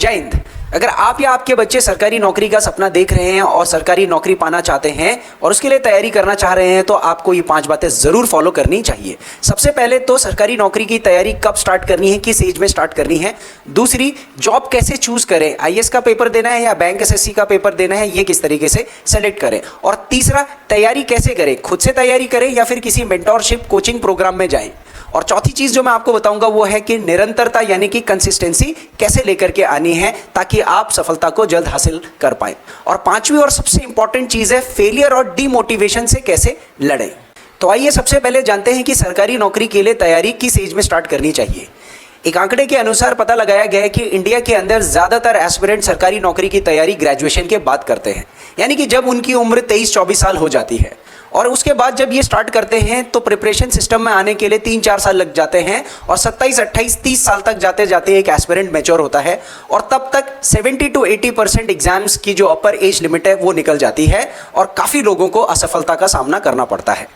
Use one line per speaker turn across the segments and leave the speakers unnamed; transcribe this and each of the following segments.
जय हिंद। अगर आप या आपके बच्चे सरकारी नौकरी का सपना देख रहे हैं और सरकारी नौकरी पाना चाहते हैं और उसके लिए तैयारी करना चाह रहे हैं तो आपको ये 5 बातें ज़रूर फॉलो करनी चाहिए। सबसे पहले तो सरकारी नौकरी की तैयारी कब स्टार्ट करनी है, किस एज में स्टार्ट करनी है। दूसरी, जॉब कैसे चूज़ करें, आईएएस का पेपर देना है या बैंक एसएससी का पेपर देना है, ये किस तरीके से सेलेक्ट करें। और तीसरा, तैयारी कैसे करें, खुद से तैयारी करें या फिर किसी मेंटोरशिप कोचिंग प्रोग्राम में जाएं। और चौथी चीज़ जो मैं आपको बताऊंगा वो है कि निरंतरता यानी कि कंसिस्टेंसी कैसे लेकर के आनी है ताकि आप सफलता को जल्द हासिल कर पाएं। और पांचवी और सबसे इंपॉर्टेंट चीज़ है फेलियर और डीमोटिवेशन से कैसे लड़ें। तो आइए सबसे पहले जानते हैं कि सरकारी नौकरी के लिए तैयारी किस एज में स्टार्ट करनी चाहिए। एक आंकड़े के अनुसार पता लगाया गया है कि इंडिया के अंदर ज़्यादातर एस्पिरेंट सरकारी नौकरी की तैयारी ग्रेजुएशन के बाद करते हैं, यानी कि जब उनकी उम्र 23-24 साल हो जाती है। और उसके बाद जब ये स्टार्ट करते हैं तो प्रिपरेशन सिस्टम में आने के लिए 3-4 साल लग जाते हैं और 27, 28, 30 साल तक जाते जाते एक एस्पिरेंट मैच्योर होता है और तब तक 70 to 80% एग्जाम्स की जो अपर एज लिमिट है वो निकल जाती है और काफ़ी लोगों को असफलता का सामना करना पड़ता है।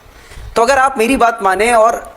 तो अगर आप मेरी बात माने और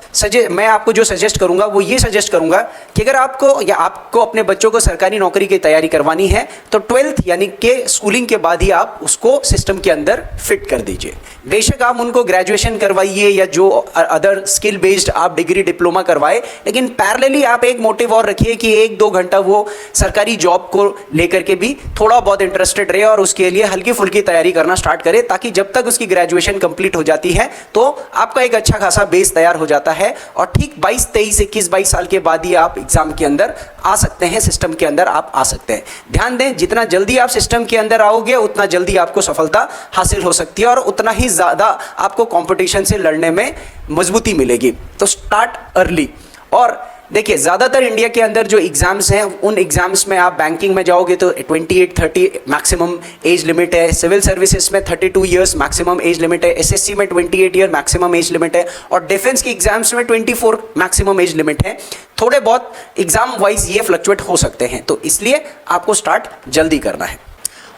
मैं आपको जो सजेस्ट करूंगा वो ये सजेस्ट करूंगा कि अगर आपको अपने बच्चों को सरकारी नौकरी की तैयारी करवानी है तो 12th यानी कि स्कूलिंग के बाद ही आप उसको सिस्टम के अंदर फिट कर दीजिए। बेशक आप उनको ग्रेजुएशन करवाइए या जो अदर स्किल बेस्ड आप डिग्री डिप्लोमा करवाए, लेकिन पैरेलली आप एक मोटिव और रखिए कि 1-2 घंटा वो सरकारी जॉब को लेकर के भी थोड़ा बहुत इंटरेस्टेड रहे और उसके लिए हल्की फुल्की तैयारी करना स्टार्ट करे, ताकि जब तक उसकी ग्रेजुएशन कंप्लीट हो जाती है तो आपका एक अच्छा खासा बेस तैयार हो जाता है और ठीक 22, 23, 21, 22 साल के बाद ही आप एग्जाम के अंदर आ सकते हैं, सिस्टम के अंदर आप आ सकते हैं। ध्यान दें, जितना जल्दी आप सिस्टम के अंदर आओगे उतना जल्दी आपको सफलता हासिल हो सकती है और उतना ही ज़्यादा आपको कंपटीशन से लड़ने में मजबूती मिलेगी। तो स्टार्ट अर्ली। और देखिए, ज़्यादातर इंडिया के अंदर जो एग्ज़ाम्स हैं उन एग्ज़ाम्स में आप बैंकिंग में जाओगे तो 28-30 मैक्सिमम एज लिमिट है, सिविल सर्विसेज में 32 ईयर्स मैक्सिमम एज लिमिट है, एसएससी में 28 ईयर मैक्सिमम एज लिमिट है और डिफेंस के एग्ज़ाम्स में 24 मैक्सिमम एज लिमिट है। थोड़े बहुत एग्ज़ाम वाइज ये फ्लक्चुएट हो सकते हैं, तो इसलिए आपको स्टार्ट जल्दी करना है।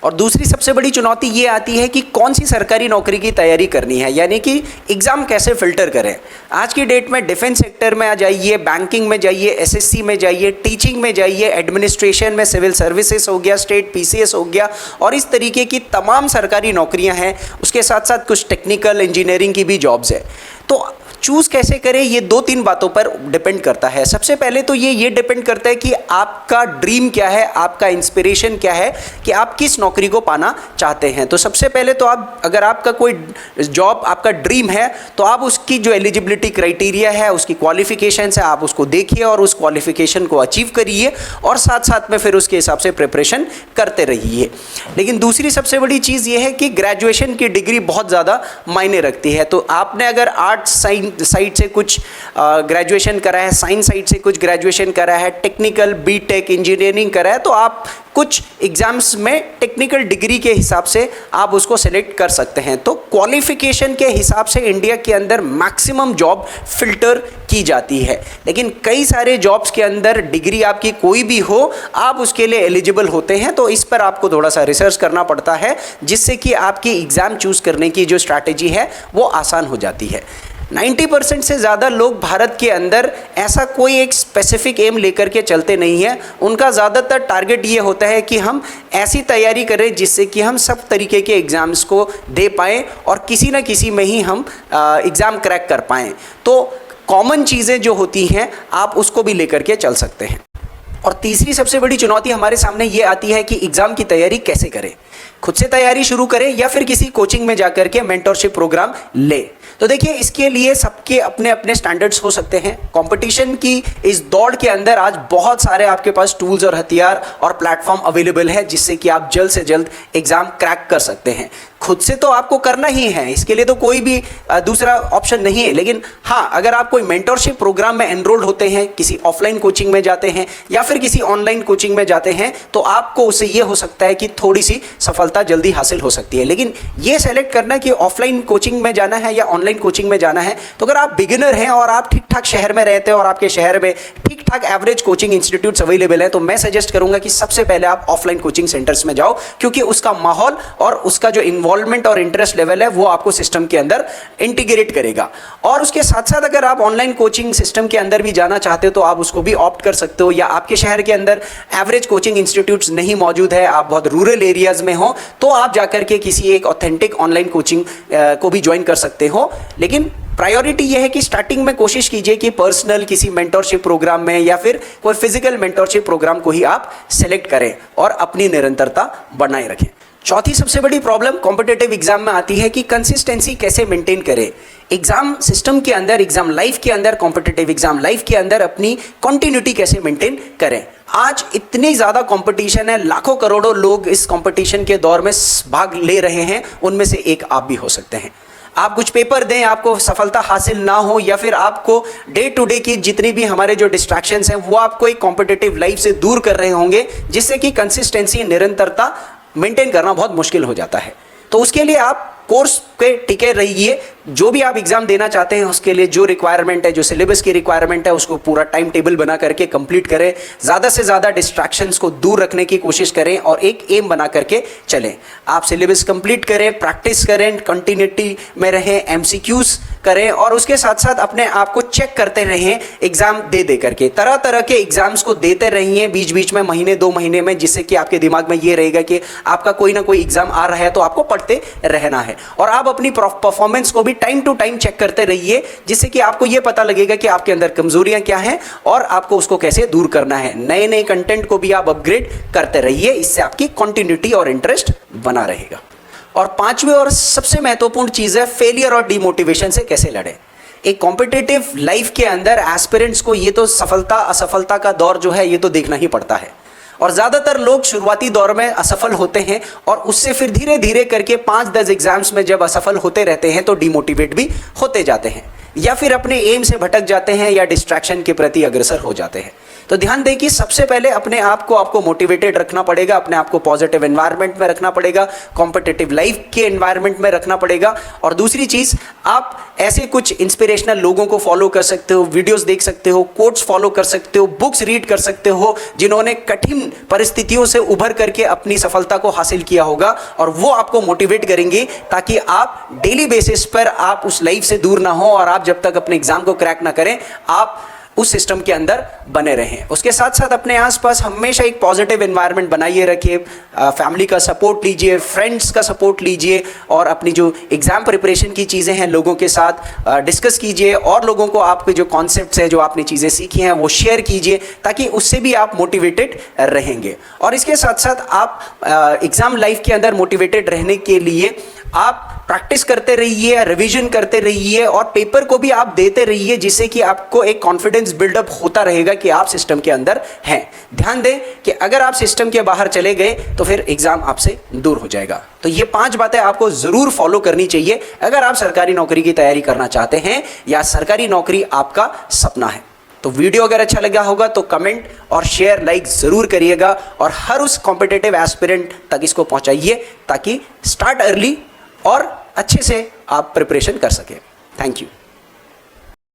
और दूसरी सबसे बड़ी चुनौती ये आती है कि कौन सी सरकारी नौकरी की तैयारी करनी है, यानी कि एग्ज़ाम कैसे फ़िल्टर करें। आज की डेट में डिफेंस सेक्टर में आ जाइए, बैंकिंग में जाइए, एसएससी में जाइए, टीचिंग में जाइए, एडमिनिस्ट्रेशन में सिविल सर्विसेज हो गया, स्टेट पीसीएस हो गया और इस तरीके की तमाम सरकारी नौकरियां हैं। उसके साथ साथ कुछ टेक्निकल इंजीनियरिंग की भी जॉब्स है। तो चूज़ कैसे करें, ये 2-3 बातों पर डिपेंड करता है। सबसे पहले तो ये डिपेंड करता है कि आपका ड्रीम क्या है, आपका इंस्पिरेशन क्या है, कि आप किस नौकरी को पाना चाहते हैं। तो सबसे पहले तो अगर आपका कोई जॉब आपका ड्रीम है तो आप उसकी जो एलिजिबिलिटी क्राइटेरिया है, उसकी क्वालिफिकेशन है, आप उसको देखिए और उस क्वालिफिकेशन को अचीव करिए और साथ साथ में फिर उसके हिसाब से प्रिपरेशन करते रहिए। लेकिन दूसरी सबसे बड़ी चीज़ ये है कि ग्रेजुएशन की डिग्री बहुत ज़्यादा मायने रखती है। तो आपने अगर आर्ट्स साइड से कुछ ग्रेजुएशन करा है, साइंस साइड से कुछ ग्रेजुएशन करा है, टेक्निकल बीटेक इंजीनियरिंग करा है, तो आप कुछ एग्जाम्स में टेक्निकल डिग्री के हिसाब से आप उसको सेलेक्ट कर सकते हैं। तो क्वालिफिकेशन के हिसाब से इंडिया के अंदर मैक्सिमम जॉब फिल्टर की जाती है, लेकिन कई सारे जॉब्स के अंदर डिग्री आपकी कोई भी हो आप उसके लिए एलिजिबल होते हैं। तो इस पर आपको थोड़ा सा रिसर्च करना पड़ता है, जिससे कि आपकी एग्ज़ाम चूज़ करने की जो स्ट्रैटेजी है वो आसान हो जाती है। 90% से ज़्यादा लोग भारत के अंदर ऐसा कोई एक स्पेसिफिक एम लेकर के चलते नहीं हैं। उनका ज़्यादातर टारगेट ये होता है कि हम ऐसी तैयारी करें जिससे कि हम सब तरीके के एग्ज़ाम्स को दे पाएँ और किसी न किसी में ही हम एग्ज़ाम क्रैक कर पाएँ। तो कॉमन चीज़ें जो होती हैं आप उसको भी लेकर के चल सकते हैं। और तीसरी सबसे बड़ी चुनौती हमारे सामने ये आती है कि एग्ज़ाम की तैयारी कैसे करें। खुद से तैयारी शुरू करें या फिर किसी कोचिंग में जाकर के मेंटरशिप प्रोग्राम ले। तो देखिए, इसके लिए सबके अपने अपने स्टैंडर्ड्स हो सकते हैं। कंपटीशन की इस दौड़ के अंदर आज बहुत सारे आपके पास टूल्स और हथियार और प्लेटफॉर्म अवेलेबल है जिससे कि आप जल्द से जल्द एग्ज़ाम क्रैक कर सकते हैं। खुद से तो आपको करना ही है, इसके लिए तो कोई भी दूसरा ऑप्शन नहीं है। लेकिन हाँ, अगर आप कोई मेंटरशिप प्रोग्राम में एनरोल्ड होते हैं, किसी ऑफलाइन कोचिंग में जाते हैं या फिर किसी ऑनलाइन कोचिंग में जाते हैं, तो आपको उससे ये हो सकता है कि थोड़ी सी सफलता जल्दी हासिल हो सकती है। लेकिन ये सेलेक्ट करना कि ऑफलाइन कोचिंग में जाना है या ऑनलाइन कोचिंग में जाना है, तो अगर आप बिगिनर हैं और आप ठीक ठाक शहर में रहते हैं और आपके शहर में ठीक ठाक एवरेज कोचिंग इंस्टीट्यूट्स अवेलेबल है, तो मैं सजेस्ट करूंगा कि सबसे पहले आप ऑफलाइन कोचिंग सेंटर्स में जाओ, क्योंकि उसका माहौल और उसका जो इन्वॉल्वमेंट और इंटरेस्ट लेवल है वो आपको सिस्टम के अंदर इंटीग्रेट करेगा। और उसके साथ साथ अगर आप ऑनलाइन कोचिंग सिस्टम के अंदर भी जाना चाहते हो तो आप उसको भी ऑप्ट कर सकते हो, या आपके शहर के अंदर एवरेज कोचिंग इंस्टीट्यूट्स नहीं मौजूद है, आप बहुत रूरल एरियाज में हो, तो आप जाकर के किसी एक ऑथेंटिक ऑनलाइन कोचिंग को भी ज्वाइन कर सकते हो। लेकिन प्रायोरिटी यह है कि स्टार्टिंग में कोशिश कीजिए कि पर्सनल किसी मेंटरशिप प्रोग्राम में या फिर कोई फिजिकल मेंटरशिप प्रोग्राम को ही आप सेलेक्ट करें और अपनी निरंतरता बनाए रखें। चौथी सबसे बड़ी प्रॉब्लम कॉम्पिटिटिव एग्जाम में आती है कि कंसिस्टेंसी कैसे मेंटेन करें। एग्जाम सिस्टम के अंदर, एग्जाम लाइफ के अंदर, कॉम्पिटिटिव एग्जाम लाइफ के अंदर अपनी कंटिन्यूटी कैसे मेंटेन करें। आज इतनी ज़्यादा कंपटीशन है, लाखों करोड़ों लोग इस कंपटीशन के दौर में भाग ले रहे हैं, उनमें से एक आप भी हो सकते हैं। आप कुछ पेपर दें, आपको सफलता हासिल ना हो, या फिर आपको डे टू डे की जितनी भी हमारे जो डिस्ट्रैक्शंस हैं वो आपको एक कॉम्पिटिटिव लाइफ से दूर कर रहे होंगे, जिससे कि कंसिस्टेंसी, निरंतरता मेंटेन करना बहुत मुश्किल हो जाता है। तो उसके लिए आप कोर्स पे टिके रहिए। जो भी आप एग्जाम देना चाहते हैं उसके लिए जो रिक्वायरमेंट है, जो सिलेबस की रिक्वायरमेंट है, उसको पूरा टाइम टेबल बना करके कंप्लीट करें। ज़्यादा से ज़्यादा डिस्ट्रैक्शंस को दूर रखने की कोशिश करें और एक एम बना करके चलें। आप सिलेबस कंप्लीट करें, प्रैक्टिस करें, कंटिन्यूटी में रहें, एमसीक्यूज करें और उसके साथ साथ अपने आप को चेक करते रहें एग्जाम दे करके। तरह तरह के एग्जाम्स को देते रहिए बीच बीच में, महीने 2 महीने में, जिससे कि आपके दिमाग में ये रहेगा कि आपका कोई ना कोई एग्जाम आ रहा है तो आपको पढ़ते रहना है। और आप अपनी परफॉर्मेंस को भी टाइम टू टाइम चेक करते रहिए, जिससे कि आपको यह पता लगेगा कि आपके अंदर कमजोरियां क्या हैं और आपको उसको कैसे दूर करना है। नए नए कंटेंट को भी आप अपग्रेड करते रहिए, इससे आपकी कंटिन्यूटी और इंटरेस्ट बना रहेगा। और पांचवी और सबसे महत्वपूर्ण चीज है फेलियर और डिमोटिवेशन से कैसे लड़ें। एक कॉम्पिटिटिव लाइफ के अंदर एस्पिरेंट्स को ये तो सफलता असफलता का दौर जो है ये तो देखना ही पड़ता है, और ज़्यादातर लोग शुरुआती दौर में असफल होते हैं और उससे फिर धीरे धीरे करके 5-10 एग्जाम्स में जब असफल होते रहते हैं तो डिमोटिवेट भी होते जाते हैं, या फिर अपने एम से भटक जाते हैं, या डिस्ट्रैक्शन के प्रति अग्रसर हो जाते हैं। तो ध्यान दें कि सबसे पहले अपने आप को आपको मोटिवेटेड रखना पड़ेगा, अपने आप को पॉजिटिव एनवायरनमेंट में रखना पड़ेगा, कॉम्पिटिटिव लाइफ के एनवायरनमेंट में रखना पड़ेगा। और दूसरी चीज़, आप ऐसे कुछ इंस्पिरेशनल लोगों को फॉलो कर सकते हो, वीडियोस देख सकते हो, कोट्स फॉलो कर सकते हो, बुक्स रीड कर सकते हो, जिन्होंने कठिन परिस्थितियों से उभर करके अपनी सफलता को हासिल किया होगा, और वो आपको मोटिवेट करेंगे ताकि आप डेली बेसिस पर आप उस लाइफ से दूर ना हो और आप जब तक अपने एग्जाम को क्रैक ना करें आप उस सिस्टम के अंदर बने रहें। उसके साथ साथ अपने आसपास हमेशा एक पॉजिटिव एनवायरनमेंट बनाइए रखिए, फैमिली का सपोर्ट लीजिए, फ्रेंड्स का सपोर्ट लीजिए, और अपनी जो एग्जाम प्रिपरेशन की चीज़ें हैं लोगों के साथ डिस्कस कीजिए, और लोगों को आपके जो कॉन्सेप्ट्स हैं, जो आपने चीज़ें सीखी हैं वो शेयर कीजिए, ताकि उससे भी आप मोटिवेटेड रहेंगे। और इसके साथ साथ आप एग्ज़ाम लाइफ के अंदर मोटिवेटेड रहने के लिए आप प्रैक्टिस करते रहिए, रिवीजन करते रहिए, और पेपर को भी आप देते रहिए, जिससे कि आपको एक कॉन्फिडेंस बिल्डअप होता रहेगा कि आप सिस्टम के अंदर हैं। ध्यान दें कि अगर आप सिस्टम के बाहर चले गए तो फिर एग्जाम आपसे दूर हो जाएगा। तो ये 5 बातें आपको जरूर फॉलो करनी चाहिए अगर आप सरकारी नौकरी की तैयारी करना चाहते हैं या सरकारी नौकरी आपका सपना है। तो वीडियो अगर अच्छा लगा होगा तो कमेंट और शेयर, लाइक जरूर करिएगा, और हर उस कॉम्पिटिटिव एस्पिरेंट तक इसको पहुंचाइए ताकि स्टार्ट अर्ली और अच्छे से आप प्रिपरेशन कर सकें। Thank you.